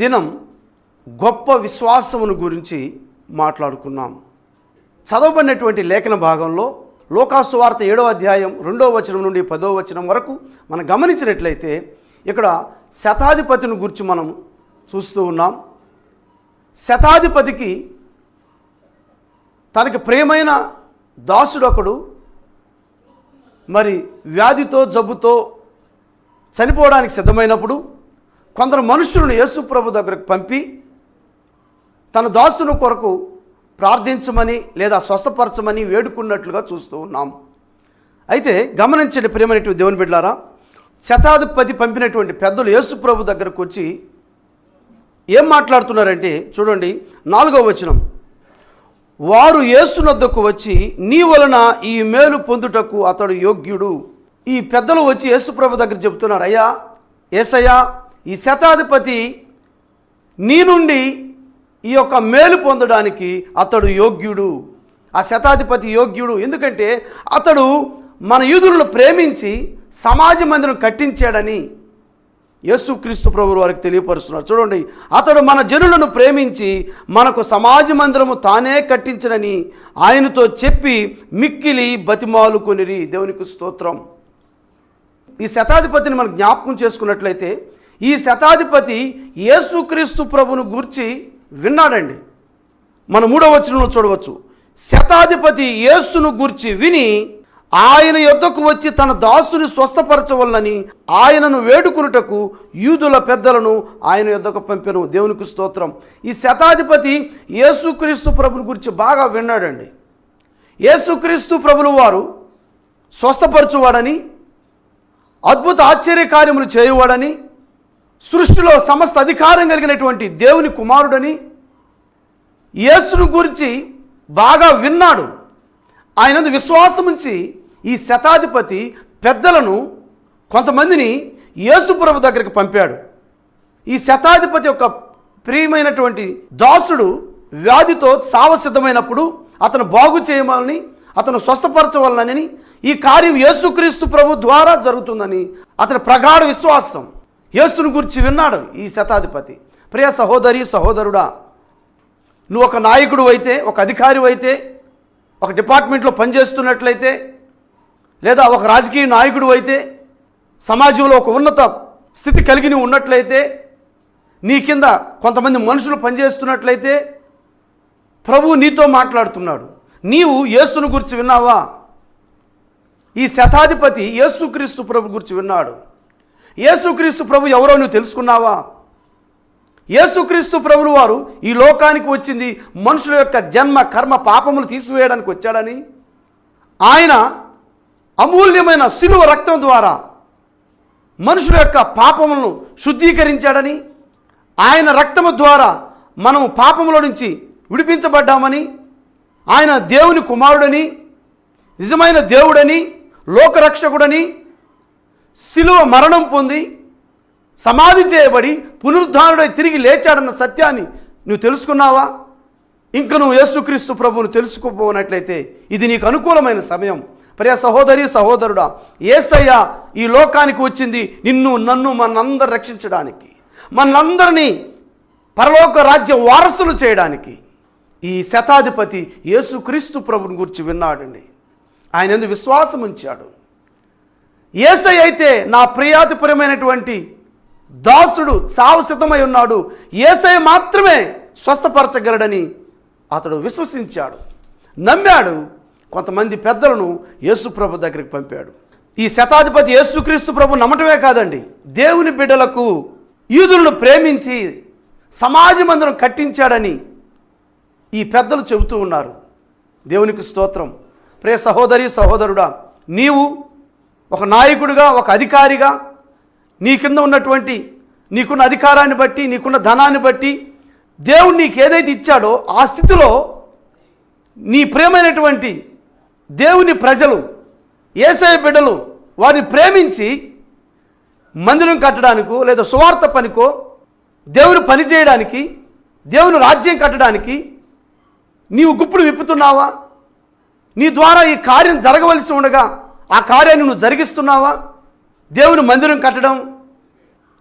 దినం గొప్ప విశ్వాసమును గురించి మాట్లాడుకున్నాం. చదవబడినటువంటి లేఖన భాగంలో లూకాసు వార్త 7వ అధ్యాయం 2వ వచనం నుండి 10వ వచనం వరకు మనం గమనించినట్లయితే ఇక్కడ శతాధిపతిని గురించి మనం చూస్తూ ఉన్నాం. శతాధిపతికి తనకి ప్రియమైన దాసుడొకడు మరి వ్యాధితో జబ్బుతో చనిపోవడానికి సిద్ధమైనప్పుడు కొందరు మనుషులను యేసు ప్రభు దగ్గరకు పంపి తన దాసుని కొరకు ప్రార్థించమని లేదా స్వస్థపరచమని వేడుకున్నట్లుగా చూస్తూ ఉన్నాం. అయితే గమనించండి ప్రియమైనటువంటి దేవుని బిడ్డలారా, శతాధిపతి పంపినటువంటి పెద్దలు యేసు ప్రభు దగ్గరకు వచ్చి ఏం మాట్లాడుతున్నారంటే చూడండి 4వ వచనం. వారు యేసునొద్దకు వచ్చి నీ వలన ఈ మేలు పొందుటకు అతడు యోగ్యుడు. ఈ పెద్దలు వచ్చి యేసు ప్రభు దగ్గర చెబుతున్నారు, అయ్యా యేసయ్యా, ఈ శతాధిపతి నీ నుండి ఈ యొక్క మేలు పొందడానికి అతడు యోగ్యుడు. ఆ శతాధిపతి యోగ్యుడు ఎందుకంటే అతడు మన యూదులను ప్రేమించి సమాజ మందిరం కట్టించాడని యేసుక్రీస్తు ప్రభువు వారికి తెలియపరుస్తున్నారు. చూడండి, అతడు మన జనులను ప్రేమించి మనకు సమాజ మందిరము తానే కట్టించడని ఆయనతో చెప్పి మిక్కిలి బతిమాలుకొనిరి. దేవునికి స్తోత్రం. ఈ శతాధిపతిని మనం జ్ఞాపకం చేసుకున్నట్లయితే ఈ శతాధిపతి యేసుక్రీస్తు ప్రభువును గూర్చి విన్నాడండి. మన 3వ వచనంలో చూడవచ్చు, శతాధిపతి యేసును గూర్చి విని ఆయన యొద్దకు వచ్చి తన దాసుని స్వస్థపరచవలనని ఆయనను వేడుకునుటకు యూదుల పెద్దలను ఆయన యొద్దకు పంపెను. దేవునికి స్తోత్రం. ఈ శతాధిపతి యేసుక్రీస్తు ప్రభుని గురించి బాగా విన్నాడండి. యేసుక్రీస్తు ప్రభులు వారు స్వస్థపరచువాడని, అద్భుత ఆశ్చర్య కార్యములు చేయువాడని, సృష్టిలో సమస్త అధికారం కలిగినటువంటి దేవుని కుమారుడని యేసును గురించి బాగా విన్నాడు. ఆయనందు విశ్వాసం ఉంచి ఈ శతాధిపతి పెద్దలను కొంతమందిని యేసు ప్రభు దగ్గరికి పంపాడు. ఈ శతాధిపతి యొక్క ప్రియమైనటువంటి దాసుడు వ్యాధితో సావసిద్ధమైనప్పుడు అతను బాగు చేయమని, అతను స్వస్థపరచవలనని, ఈ కార్యం యేసుక్రీస్తు ప్రభు ద్వారా జరుగుతుందని అతని ప్రగాఢ విశ్వాసం. యేసును గురించి విన్నాడు ఈ శతాధిపతి. ప్రియ సహోదరి సహోదరుడా, నువ్వు ఒక నాయకుడు అయితే, ఒక అధికారి అయితే, ఒక డిపార్ట్మెంట్లో పనిచేస్తున్నట్లయితే, లేదా ఒక రాజకీయ నాయకుడు అయితే, సమాజంలో ఒక ఉన్నత స్థితి కలిగి ఉన్నట్లయితే, నీ కింద కొంతమంది మనుషులు పనిచేస్తున్నట్లయితే ప్రభువు నీతో మాట్లాడుతున్నాడు. నీవు యేసును గురించి విన్నావా? ఈ శతాధిపతి యేసుక్రీస్తు ప్రభు గురించి విన్నాడు. యేసుక్రీస్తు ప్రభు ఎవరో నువ్వు తెలుసుకున్నావా? యేసుక్రీస్తు ప్రభులు వారు ఈ లోకానికి వచ్చింది మనుషుల యొక్క జన్మ కర్మ పాపములు తీసివేయడానికి వచ్చాడని, ఆయన అమూల్యమైన శిలువ రక్తం ద్వారా మనుషుల యొక్క పాపములను శుద్ధీకరించాడని, ఆయన రక్తము ద్వారా మనము పాపముల నుంచి విడిపించబడ్డామని, ఆయన దేవుని కుమారుడని, నిజమైన దేవుడని, లోకరక్షకుడని, శిలువ మరణం పొంది సమాధి చేయబడి పునరుద్ధానుడై తిరిగి లేచాడన్న సత్యాన్ని నువ్వు తెలుసుకున్నావా? ఇంక నువ్వు యేసుక్రీస్తు ప్రభువును తెలుసుకోపోనట్లయితే ఇది నీకు అనుకూలమైన సమయం. ప్రియ సహోదరి సహోదరుడా, యేసయ్య ఈ లోకానికి వచ్చింది నిన్ను నన్ను మనందరూ రక్షించడానికి, మనందరినీ పరలోక రాజ్య వారసులు చేయడానికి. ఈ శతాధిపతి యేసుక్రీస్తు ప్రభుని గురించి విన్నాడండి. ఆయన ఎందుకు విశ్వాసం ఉంచాడు. యేసయ్య అయితే నా ప్రియాతిప్రియమైనటువంటి దాసుడు సావు సిద్ధమై ఉన్నాడు, యేసయ్య మాత్రమే స్వస్థపరచగలడని అతడు విశ్వసించాడు, నమ్మాడు. కొంతమంది పెద్దలను యేసు ప్రభు దగ్గరికి పంపాడు. ఈ శతాధిపతి యేసుక్రీస్తు ప్రభు నమ్మటమే కాదండి, దేవుని బిడ్డలకు యూదులను ప్రేమించి సమాజ మందిరం కట్టించాడని ఈ పెద్దలు చెబుతూ ఉన్నారు. దేవునికి స్తోత్రం. ప్రియ సహోదరి సహోదరుడా, నీవు ఒక నాయకుడిగా, ఒక అధికారిగా, నీ కింద ఉన్నటువంటి నీకున్న అధికారాన్ని బట్టి, నీకున్న ధనాన్ని బట్టి దేవుడు నీకు ఏదైతే ఇచ్చాడో ఆ స్థితిలో నీ ప్రియమైనటువంటి దేవుని ప్రజలు, యేసయ్య బిడ్డలు వారిని ప్రేమించి మందిరం కట్టడానికో లేదా సువార్త పనికో, దేవుని పని చేయడానికి, దేవుని రాజ్యం కట్టడానికి నీవు గుప్పుడు విప్పుతున్నావా? నీ ద్వారా ఈ కార్యం జరగవలసి ఉండగా ఆ కార్యాన్ని నువ్వు జరిగిస్తున్నావా? దేవుని మందిరం కట్టడం,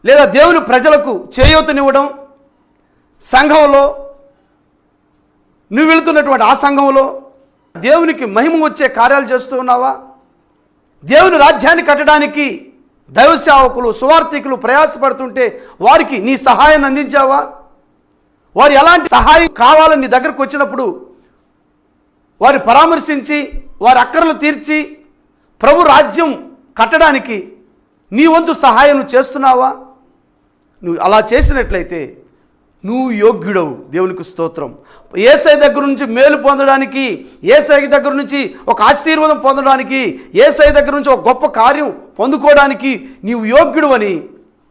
లేదా దేవుని ప్రజలకు చేయూతనివ్వడం, సంఘంలో నువ్వు వెళుతున్నటువంటి ఆ సంఘంలో దేవునికి మహిమ వచ్చే కార్యాలు చేస్తూ ఉన్నావా? దేవుని రాజ్యాన్ని కట్టడానికి దైవ సేవకులు సువార్థికులు ప్రయాసపడుతుంటే వారికి నీ సహాయాన్ని అందించావా? వారు ఎలాంటి సహాయం కావాలని నీ దగ్గరకు వచ్చినప్పుడు వారి పరామర్శించి వారి అక్కర్లు తీర్చి ప్రభు రాజ్యం కట్టడానికి నీ వంతు సహాయం చేస్తున్నావా? నువ్వు అలా చేసినట్లయితే నువ్వు యోగ్యుడవు. దేవునికి స్తోత్రం. యేసయ్య దగ్గర నుంచి మేలు పొందడానికి, యేసయ్య దగ్గర నుంచి ఒక ఆశీర్వాదం పొందడానికి, యేసయ్య దగ్గర నుంచి ఒక గొప్ప కార్యం పొందుకోవడానికి నీవు యోగ్యుడు అని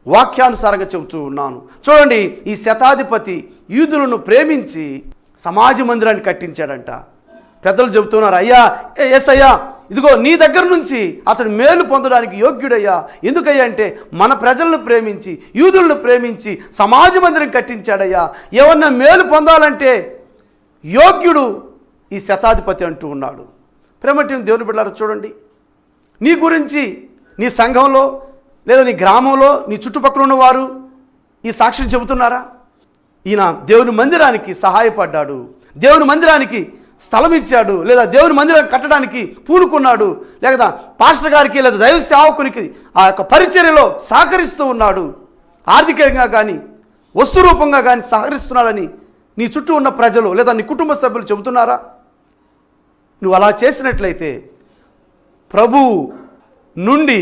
వాక్యానుసారంగా చెబుతూ ఉన్నాను. చూడండి, ఈ శతాధిపతి యూదులను ప్రేమించి సమాజ మందిరాన్ని కట్టించాడంట. పెద్దలు చెబుతున్నారు, అయ్యా యేసయ్యా ఇదిగో నీ దగ్గర నుంచి అతడు మేలు పొందడానికి యోగ్యుడయ్యా. ఎందుకయ్యా అంటే మన ప్రజలను ప్రేమించి యూదులను ప్రేమించి సమాజ మందిరం కట్టించాడయ్యా. ఏమన్నా మేలు పొందాలంటే యోగ్యుడు ఈ శతాధిపతి అంటూ ఉన్నాడు. ప్రేమటి దేవుని బిడ్డలారా, చూడండి, నీ గురించి నీ సంఘంలో లేదా నీ గ్రామంలో నీ చుట్టుపక్కల ఉన్నవారు ఈ సాక్ష్యం చెబుతున్నారా? ఈయన దేవుని మందిరానికి సహాయపడ్డాడు, దేవుని మందిరానికి స్థలం ఇచ్చాడు, లేదా దేవుని మందిరాన్ని కట్టడానికి పూనుకున్నాడు, లేదా పాస్టర్ గారికి లేదా దైవ సేవకునికి ఆ యొక్క పరిచర్యలో సహకరిస్తూ ఉన్నాడు, ఆర్థికంగా కానీ వస్తు రూపంగా కానీ సహకరిస్తున్నాడని నీ చుట్టూ ఉన్న ప్రజలు లేదా నీ కుటుంబ సభ్యులు చెబుతున్నారా? నువ్వు అలా చేసినట్లయితే ప్రభు నుండి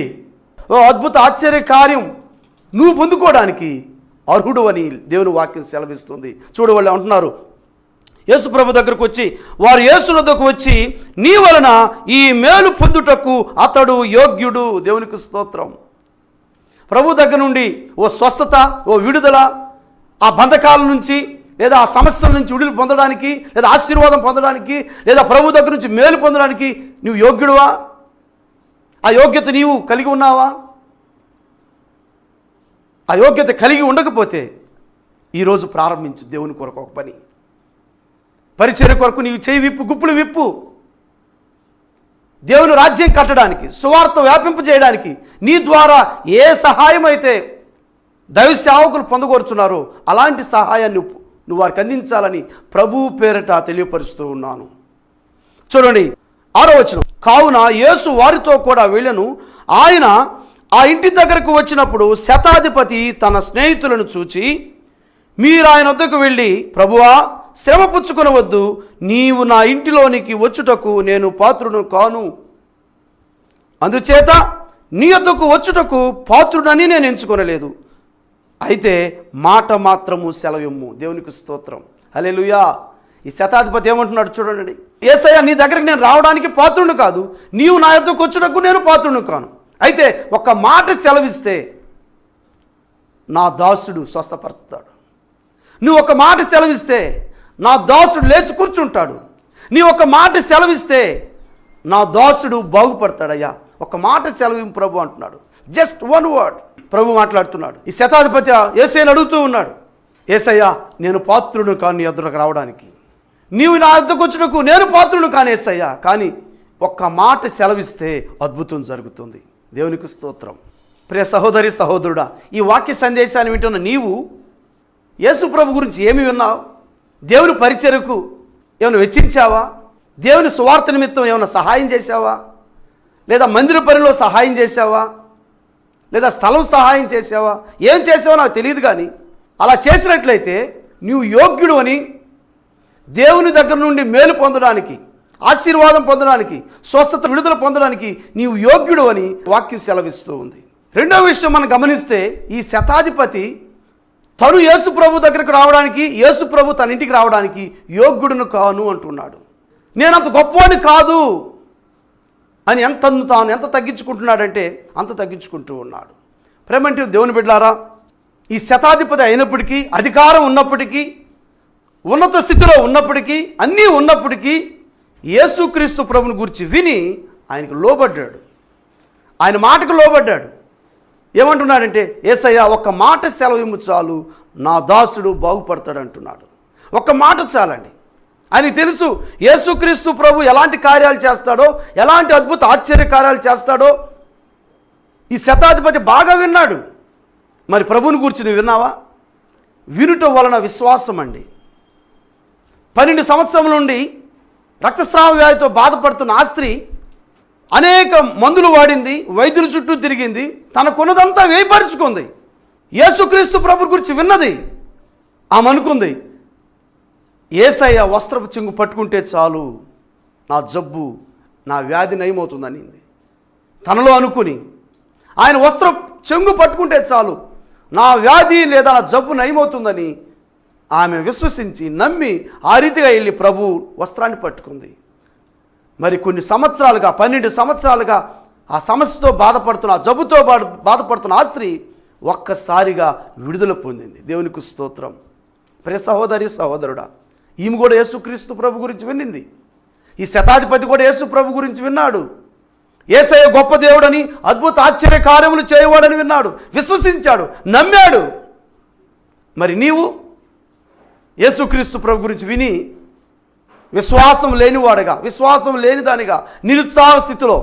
ఓ అద్భుత ఆశ్చర్య కార్యం నువ్వు పొందుకోవడానికి అర్హుడు అని దేవుని వాక్యం సెలవిస్తుంది. చూడు, వాళ్ళు అంటున్నారు, యేసు ప్రభు దగ్గరకు వచ్చి వారు యేసు వద్దకు వచ్చి నీ వలన ఈ మేలు పొందుటకు అతడు యోగ్యుడు. దేవునికి స్తోత్రం. ప్రభు దగ్గర నుండి ఓ స్వస్థత, ఓ విడుదల, ఆ బంధకాల నుంచి లేదా ఆ సమస్యల నుంచి విడుదల పొందడానికి లేదా ఆశీర్వాదం పొందడానికి లేదా ప్రభు దగ్గర నుంచి మేలు పొందడానికి నువ్వు యోగ్యుడువా? ఆ యోగ్యత నీవు కలిగి ఉన్నావా? ఆ యోగ్యత కలిగి ఉండకపోతే ఈరోజు ప్రారంభించు దేవుని కొరకు ఒక పని. పరిచర్య కొరకు నీవు చేయి విప్పు, గుప్పులు విప్పు. దేవుని రాజ్యం కట్టడానికి, సువార్త వ్యాపింపజేయడానికి నీ ద్వారా ఏ సహాయం అయితే దైవ సేవకులు పొందగోరుచున్నారో అలాంటి సహాయాన్ని నువ్వు వారికి అందించాలని ప్రభువు పేరట తెలియపరుస్తూ ఉన్నాను. చూడండి, 6వ వచనం. కావున యేసు వారితో కూడా వెళ్ళెను. ఆయన ఆ ఇంటి దగ్గరకు వచ్చినప్పుడు శతాధిపతి తన స్నేహితులను చూచి, మీరు ఆయన వద్దకు వెళ్ళి, ప్రభువా శ్రమ పుచ్చుకొనవద్దు, నీవు నా ఇంటిలోనికి వచ్చుటకు నేను పాత్రుడు కాను, అందుచేత నీ వద్దకు వచ్చుటకు పాత్రుడని నేను ఎంచుకొనలేదు, అయితే మాట మాత్రము సెలవిమ్ము. దేవునికి స్తోత్రం. హల్లెలూయా. ఈ శతాధిపతి ఏమంటున్నాడు చూడండి, యేసయ్యా నీ దగ్గరికి నేను రావడానికి పాత్రుడు కాదు, నీవు నా యొద్దకు వచ్చుటకు నేను పాత్రుడు కాను, అయితే ఒక్క మాట సెలవిస్తే నా దాసుడు స్వస్థపరుస్తాడు. నువ్వు ఒక మాట సెలవిస్తే నా దాసుడు లేచి కూర్చుంటాడు. నీ ఒక మాట సెలవిస్తే నా దాసుడు బాగుపడతాడయ్యా. ఒక మాట సెలవు ప్రభు అంటున్నాడు. జస్ట్ వన్ వర్డ్ ప్రభు మాట్లాడుతున్నాడు. ఈ శతాధిపతి యేసయ్యను అడుగుతూ ఉన్నాడు, యేసయ్యా నేను పాత్రుడు కాను నీ యొద్దకు రావడానికి, నీవు నా యొద్దకు వచ్చినకు నేను పాత్రుడు కాను యేసయ్యా, కానీ ఒక్క మాట సెలవిస్తే అద్భుతం జరుగుతుంది. దేవునికి స్తోత్రం. ప్రియ సహోదరి సహోదరుడా, ఈ వాక్య సందేశాన్ని వింటున్న నీవు యేసు ప్రభు గురించి ఏమి విన్నావు? దేవుని పరిచర్యకు ఏమైనా వెచ్చించావా? దేవుని సువార్త నిమిత్తం ఏమైనా సహాయం చేశావా? లేదా మందిర పనిలో సహాయం చేశావా? లేదా స్థలం సహాయం చేసావా? ఏం చేసావో నాకు తెలియదు, కానీ అలా చేసినట్లయితే నీవు యోగ్యుడు అని, దేవుని దగ్గర నుండి మేలు పొందడానికి, ఆశీర్వాదం పొందడానికి, స్వస్థత విడుదల పొందడానికి నీవు యోగ్యుడు అని వాక్యం సెలవిస్తూ ఉంది. రెండవ విషయం మనం గమనిస్తే, ఈ శతాధిపతి తను యేసు ప్రభు దగ్గరకు రావడానికి, యేసు ప్రభు తన ఇంటికి రావడానికి యోగ్యుడును కాను అంటున్నాడు. నేనంత గొప్పవాడిని కాదు అని తాను ఎంత తగ్గించుకుంటున్నాడంటే అంత తగ్గించుకుంటూ ఉన్నాడు. ప్రేమంటే దేవుని బిడ్డలారా, ఈ శతాధిపతి అయినప్పటికీ, అధికారం ఉన్నప్పటికీ, ఉన్నత స్థితిలో ఉన్నప్పటికీ, అన్నీ ఉన్నప్పటికీ యేసుక్రీస్తు ప్రభుని గురించి విని ఆయనకు లోబడ్డాడు, ఆయన మాటకు లోబడ్డాడు. ఏమంటున్నాడంటే, యేసయ్యా ఒక్క మాట సెలవు చాలు, నా దాసుడు బాగుపడతాడు అంటున్నాడు. ఒక్క మాట చాలండి. ఆయనకి తెలుసు యేసుక్రీస్తు ప్రభు ఎలాంటి కార్యాలు చేస్తాడో, ఎలాంటి అద్భుత ఆశ్చర్య కార్యాలు చేస్తాడో ఈ శతాధిపతి బాగా విన్నాడు. మరి ప్రభుని గురించి నువ్వు విన్నావా? వినుట వలన విశ్వాసం అండి. 12 సంవత్సరం నుండి రక్తస్రావ వ్యాధితో బాధపడుతున్న ఆ స్త్రీ అనేక మందులు వాడింది, వైద్యుల చుట్టూ తిరిగింది, తనకున్నదంతా వేయపరుచుకుంది. యేసుక్రీస్తు ప్రభు గురించి విన్నది. ఆమె అనుకుంది, యేసయ్య వస్త్రపు చెంగు పట్టుకుంటే చాలు నా జబ్బు, నా వ్యాధి నయమవుతుందనింది. తనలో అనుకుని ఆయన వస్త్ర చెంగు పట్టుకుంటే చాలు నా వ్యాధి లేదా నా జబ్బు నయమవుతుందని ఆమె విశ్వసించి నమ్మి ఆ రీతిగా వెళ్ళి ప్రభు వస్త్రాన్ని పట్టుకుంది. మరి కొన్ని సంవత్సరాలుగా 12 సంవత్సరాలుగా ఆ సమస్యతో బాధపడుతున్న, ఆ జబ్బుతో బాధపడుతున్న ఆ స్త్రీ ఒక్కసారిగా విడుదల పొందింది. దేవునికి స్తోత్రం. ప్రియ సహోదరి సహోదరుడా, ఈమె కూడా యేసుక్రీస్తు ప్రభు గురించి విన్నింది. ఈ శతాధిపతి కూడా యేసు ప్రభు గురించి విన్నాడు. యేసయ్య గొప్ప దేవుడని, అద్భుత ఆశ్చర్య కార్యములు చేయవాడని విన్నాడు, విశ్వసించాడు, నమ్మాడు. మరి నీవు యేసుక్రీస్తు ప్రభు గురించి విని విశ్వాసం లేనివాడుగా, విశ్వాసం లేనిదానిగా, నిరుత్సాహ స్థితిలో,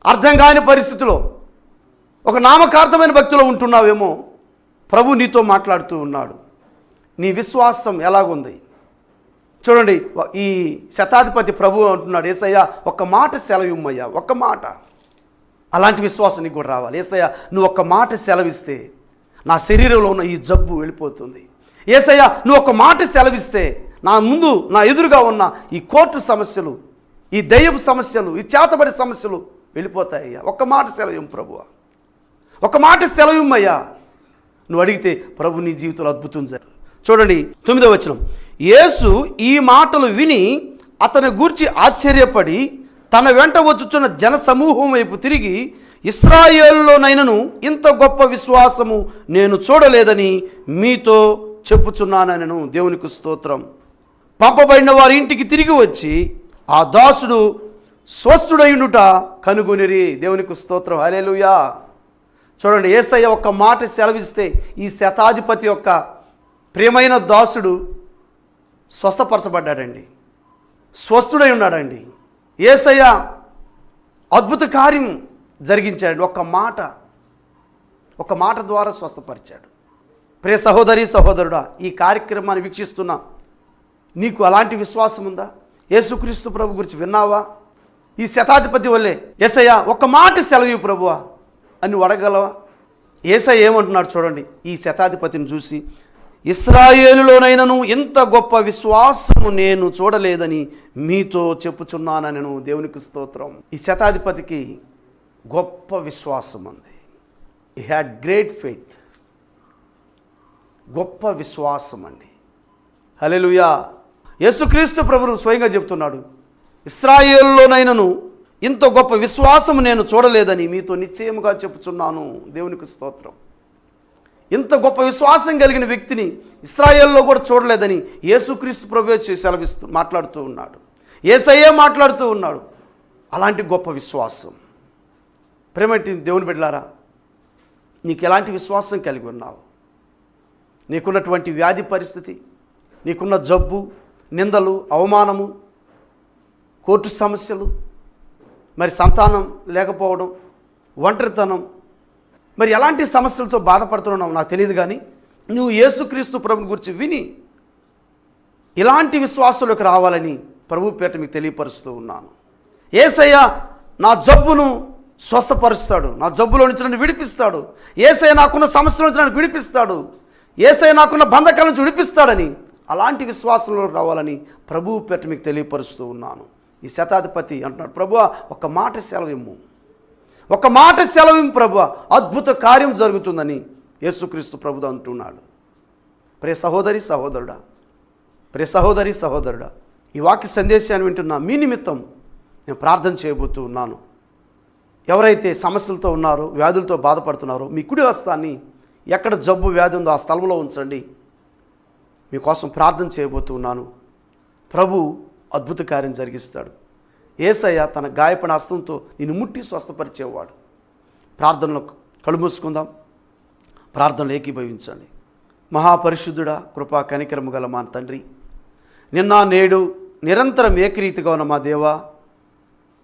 అర్థం కాని పరిస్థితిలో, ఒక నామకార్థమైన భక్తిలో ఉంటున్నావేమో. ప్రభు నీతో మాట్లాడుతూ ఉన్నాడు. నీ విశ్వాసం ఎలాగుంది చూడండి. ఈ శతాధిపతి ప్రభు అంటున్నాడు, యేసయ్య ఒక్క మాట సెలవిమ్మయ్యా, ఒక్క మాట. అలాంటి విశ్వాసం నీకు కూడా రావాలి. యేసయ్య నువ్వు ఒక్క మాట సెలవిస్తే నా శరీరంలో ఉన్న ఈ జబ్బు వెళ్ళిపోతుంది. యేసయ్య నువ్వు ఒక మాట సెలవిస్తే నా ముందు, నా ఎదురుగా ఉన్న ఈ కోర్టు సమస్యలు, ఈ దయ్యపు సమస్యలు, ఈ చేతబడి సమస్యలు వెళ్ళిపోతాయ్యా. ఒక్క మాట సెలవిమ్ము ప్రభువా, ఒక మాట సెలవిమ్మయ్యా. నువ్వు అడిగితే ప్రభు నీ జీవితంలో అద్భుతం జరుగుతుంది. చూడండి 9వ వచనం. యేసు ఈ మాటలు విని అతని గూర్చి ఆశ్చర్యపడి తన వెంట వచ్చుచున్న జన సమూహం వైపు తిరిగి, ఇశ్రాయేలులోనైనను ఇంత గొప్ప విశ్వాసము నేను చూడలేదని మీతో చెప్పుచున్నానను. దేవునికి స్తోత్రం. పంపబడిన వారి ఇంటికి తిరిగి వచ్చి ఆ దాసుడు స్వస్థుడైండుట కనుగొనిరి. దేవునికి స్తోత్రం. హల్లెలూయా. చూడండి, యేసయ్య ఒక్క మాట సెలవిస్తే ఈ శతాధిపతి యొక్క ప్రియమైన దాసుడు స్వస్థపరచబడ్డాడండి, స్వస్థుడై ఉన్నాడండి. యేసయ్య అద్భుత కార్యం జరిగించాడు. ఒక మాట ద్వారా స్వస్థపరిచాడు. ప్రియ సహోదరి సహోదరుడా, ఈ కార్యక్రమాన్ని వీక్షిస్తున్నా నీకు అలాంటి విశ్వాసం ఉందా? యేసుక్రీస్తు ప్రభు గురించి విన్నావా? ఈ శతాధిపతి వల్లే యేసయ్య ఒక్క మాట సెలవు ప్రభువా అని అడగలవా? యేసయ్య ఏమంటున్నాడు చూడండి ఈ శతాధిపతిని చూసి, ఇశ్రాయేలులోనైనను ఇంత గొప్ప విశ్వాసము నేను చూడలేదని మీతో చెప్పుచున్నానను. దేవునికి స్తోత్రం. ఈ శతాధిపతికి గొప్ప విశ్వాసం ఉంది. హి హ్యాడ్ గ్రేట్ ఫెయిత్. గొప్ప విశ్వాసం అండి. హల్లెలూయా. యేసుక్రీస్తు ప్రభువు స్వయంగా చెప్తున్నాడు, ఇశ్రాయేలులోనైనను ఇంత గొప్ప విశ్వాసము నేను చూడలేదని మీతో నిశ్చయముగా చెప్పుచున్నాను. దేవునికి స్తోత్రం. ఇంత గొప్ప విశ్వాసం కలిగిన వ్యక్తిని ఇశ్రాయేల్లో కూడా చూడలేదని యేసుక్రీస్తు ప్రభువే మాట్లాడుతూ ఉన్నాడు. యేసయ్యే మాట్లాడుతూ ఉన్నాడు. అలాంటి గొప్ప విశ్వాసం. ప్రేమటి దేవుని బిడ్డలారా, నీకు ఎలాంటి విశ్వాసం కలిగి ఉన్నావు? నీకున్నటువంటి వ్యాధి పరిస్థితి, నీకున్న జబ్బు, నిందలు, అవమానము, కోర్టు సమస్యలు, మరి సంతానం లేకపోవడం, ఒంటరితనం, మరి ఎలాంటి సమస్యలతో బాధపడుతున్నావు నాకు తెలియదు. కానీ నువ్వు యేసుక్రీస్తు ప్రభుని గురించి విని ఇలాంటి విశ్వాసంలోకి రావాలని ప్రభు పేట మీకు తెలియపరుస్తూ ఉన్నాను. యేసయ్య నా జబ్బును స్వస్థపరుస్తాడు, నా జబ్బులో నుంచి నన్ను విడిపిస్తాడు. యేసయ్య నాకున్న సమస్యల నుంచి నన్ను విడిపిస్తాడు. యేసయ్య నాకున్న బంధకాల నుంచి విడిపిస్తాడని, అలాంటి విశ్వాసంలోకి రావాలని ప్రభు పేట మీకు తెలియపరుస్తూ ఉన్నాను. ఈ శతాధిపతి అంటున్నాడు, ప్రభువా ఒక్క మాట సెలవిమ్ము, ఒక మాట సెలవిమ్ము ప్రభువా, అద్భుత కార్యం జరుగుతుందని యేసుక్రీస్తు ప్రభువు అంటున్నాడు. ప్రియ సహోదరి సహోదరుడా, ప్రియ సహోదరి సహోదరుడా, ఈ వాక్య సందేశాన్ని వింటున్నా మీ నిమిత్తం నేను ప్రార్థన చేయబోతూ ఉన్నాను. ఎవరైతే సమస్యలతో ఉన్నారో, వ్యాధులతో బాధపడుతున్నారో, మీ కుడి హస్తాన్ని ఎక్కడ జబ్బు వ్యాధి ఉందో ఆ స్థలంలో ఉంచండి. మీకోసం ప్రార్థన చేయబోతూ ఉన్నాను. ప్రభు అద్భుత కార్యం జరిగిస్తాడు. యేసయ్య తన గాయపడిన హస్తంతో నిన్ను ముట్టి స్వస్థపరిచేవాడు. ప్రార్థనలో కళ్ళు మూసుకుందాం, ప్రార్థనలు ఏకీభవించండి. మహాపరిశుద్ధుడా, కృపా కనికరము గల మా తండ్రి, నిన్న నేడు నిరంతరం ఏకరీతిగా ఉన్న మా దేవా,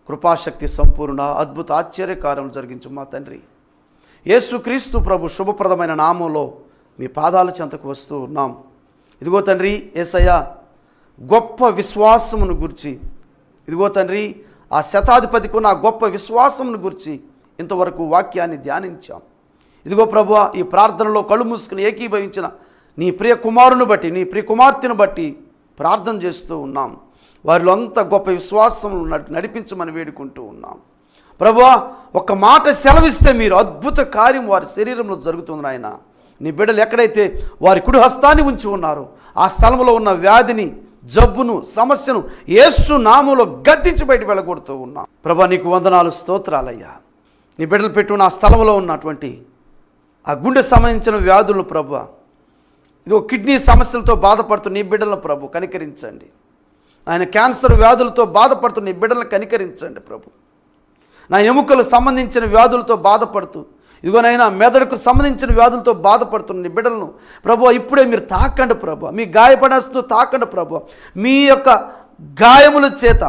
కృపాశక్తి సంపూర్ణ అద్భుత ఆశ్చర్యకార్యం జరిగించు మా తండ్రి. యేసుక్రీస్తు ప్రభు శుభప్రదమైన నామంలో మీ పాదాల చెంతకు వస్తూ ఉన్నాం. ఇదిగో తండ్రి యేసయ్యా, గొప్ప విశ్వాసమును గురించి, ఇదిగో తండ్రి ఆ శతాధిపతికి ఉన్న గొప్ప విశ్వాసమును గురించి ఇంతవరకు వాక్యాన్ని ధ్యానించాం. ఇదిగో ప్రభువా, ఈ ప్రార్థనలో కళ్ళు మూసుకుని ఏకీభవించిన నీ ప్రియ కుమారుని బట్టి, నీ ప్రియ కుమార్తెను బట్టి ప్రార్థన చేస్తూ ఉన్నాం. వారిలో అంత గొప్ప విశ్వాసం నడిపించమని వేడుకుంటూ ఉన్నాం. ప్రభువా, ఒక్క మాట సెలవిస్తే మీరు అద్భుత కార్యం వారి శరీరంలో జరుగుతుంది నాయన. నీ బిడ్డలు ఎక్కడైతే వారి కుడి హస్తాన్ని ఉంచి ఉన్నారో ఆ స్థలంలో ఉన్న వ్యాధిని, జబ్బును, సమస్యను యేసు నామములో గద్దించి బయట వెళ్ళగొడుతూ ఉన్నాం. ప్రభా, నీకు వందనాలు, స్తోత్రాలయ్యా. నీ బిడ్డలు పెట్టున్న ఆ స్థలంలో ఉన్నటువంటి ఆ గుండె సంబంధించిన వ్యాధులను ప్రభు, ఇదిగో కిడ్నీ సమస్యలతో బాధపడుతున్న నీ బిడ్డలను ప్రభు కనికరించండి. ఆయన క్యాన్సర్ వ్యాధులతో బాధపడుతున్న నీ బిడ్డలను కనికరించండి ప్రభు. నా ఎముకలకు సంబంధించిన వ్యాధులతో బాధపడుతూ, ఇదిగోనైనా మెదడుకు సంబంధించిన వ్యాధులతో బాధపడుతున్న నీ బిడ్డలను ప్రభు ఇప్పుడే మీరు తాకండి ప్రభు. మీ గాయపడేస్తూ తాకండి ప్రభు. మీ యొక్క గాయముల చేత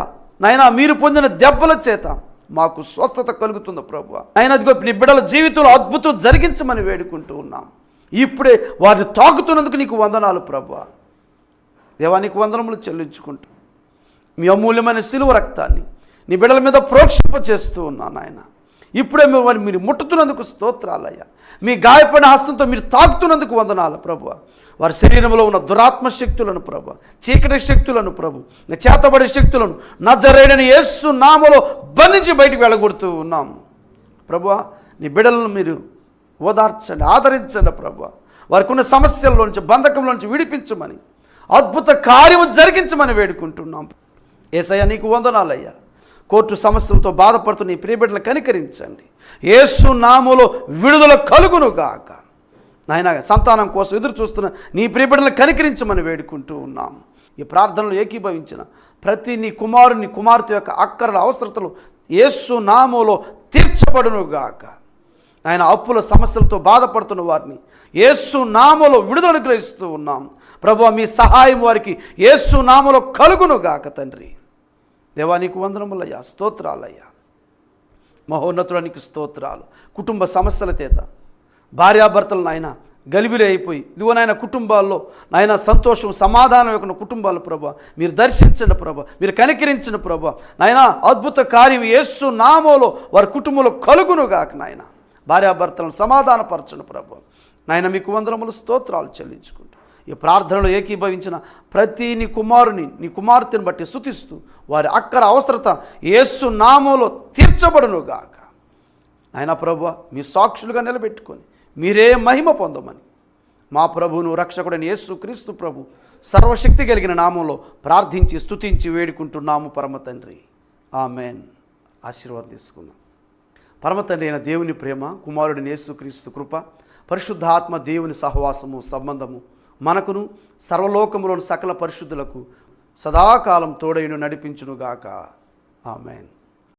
నైనా మీరు పొందిన దెబ్బల చేత మాకు స్వస్థత కలుగుతుంది ప్రభు. ఆయన అదిగో నీ బిడ్డల జీవితంలో అద్భుతం జరిగించమని వేడుకుంటూ ఉన్నాం. ఇప్పుడే వారిని తాకుతున్నందుకు నీకు వందనాలు ప్రభు. దేవా, నీకు వందనములు చెల్లించుకుంటూ మీ అమూల్యమైన శిలువ రక్తాన్ని నీ బిడ్డల మీద ప్రోక్షింప చేస్తూ ఉన్నాను ఆయన. ఇప్పుడే మీరు ముట్టుతున్నందుకు స్తోత్రాలయ్యా. మీ గాయపడిన హస్తంతో మీరు తాకుతున్నందుకు వందనాలు ప్రభు. వారి శరీరంలో ఉన్న దురాత్మ శక్తులను ప్రభు, చీకటి శక్తులను ప్రభు, చేతబడి శక్తులను నజరేయుడైన యేసు నామములో బంధించి బయటికి వెళ్ళగొడుతూ ఉన్నాం ప్రభు. నీ బిడ్డలను మీరు ఓదార్చండి, ఆదరించండి ప్రభు. వారికి ఉన్న సమస్యల్లో నుంచి, బంధకంలో నుంచి విడిపించమని, అద్భుత కార్యము జరిగించమని వేడుకుంటున్నాం. యేసయ్యా, నీకు వందనాలయ్యా. కోర్టు సమస్యలతో బాధపడుతున్న నీ ప్రియ బిడ్డలను కనికరించండి. యేసు నామములో విడుదల కలుగును గాక. నాయన, సంతానం కోసం ఎదురు చూస్తున్న నీ ప్రియ బిడ్డలను కనికరించమని వేడుకుంటూ ఉన్నాం. ఈ ప్రార్థనలు ఏకీభవించిన ప్రతి నీ కుమారుని, కుమార్తె యొక్క అక్కరల అవసరతలు యేసు నామములో తీర్చబడును గాక. ఆయన అప్పుల సమస్యలతో బాధపడుతున్న వారిని యేసు నామములో విడుదల అనుగ్రహిస్తూ ఉన్నాం ప్రభువా. మీ సహాయం వారికి యేసు నామములో కలుగును గాక తండ్రి. దేవా, నీకు వందనములయ్యా, స్తోత్రాలయ్యా. మహోన్నతుడానికి స్తోత్రాలు. కుటుంబ సమస్యల చేత భార్యాభర్తలు నాయన గలిబిలి అయిపోయి, ఇదిగో నాయన కుటుంబాల్లో నాయన సంతోషం, సమాధానం యొక్క కుటుంబాలు ప్రభా మీరు దర్శించండి ప్రభా, మీరు కనికరించండి ప్రభా. నాయన అద్భుత కార్యం యేసు నామములో వారి కుటుంబంలో కలుగును గాక నాయన. భార్యాభర్తలను సమాధానపరచండి ప్రభా. నాయన, మీకు వందనములు, స్తోత్రాలు చెల్లించుకుంటూ ఈ ప్రార్థనలో ఏకీభవించిన ప్రతి నీ కుమారుని, నీ కుమార్తెను బట్టి స్తుతిస్తూ వారి అక్కర అవసరత యేసు నామములో తీర్చబడును గాక. నాయన ప్రభువా, మీ సాక్షులుగా నిలబెట్టుకొని మీరే మహిమ పొందమని మా ప్రభువును రక్షకుడైన యేసు క్రీస్తు ప్రభు సర్వశక్తి కలిగిన నామంలో ప్రార్థించి స్తుతించి వేడుకుంటున్నాము పరమ తండ్రి. ఆమెన్. ఆశీర్వాదం తీసుకుందాం. పరమ తండ్రి అయిన దేవుని ప్రేమ, కుమారుడిని యేసు క్రీస్తు కృప, పరిశుద్ధాత్మ దేవుని సహవాసము, సంబంధము మనకును సర్వలోకములోని సకల పరిశుద్ధులకు సదాకాలం తోడైను నడిపించునుగాక. ఆమెన్.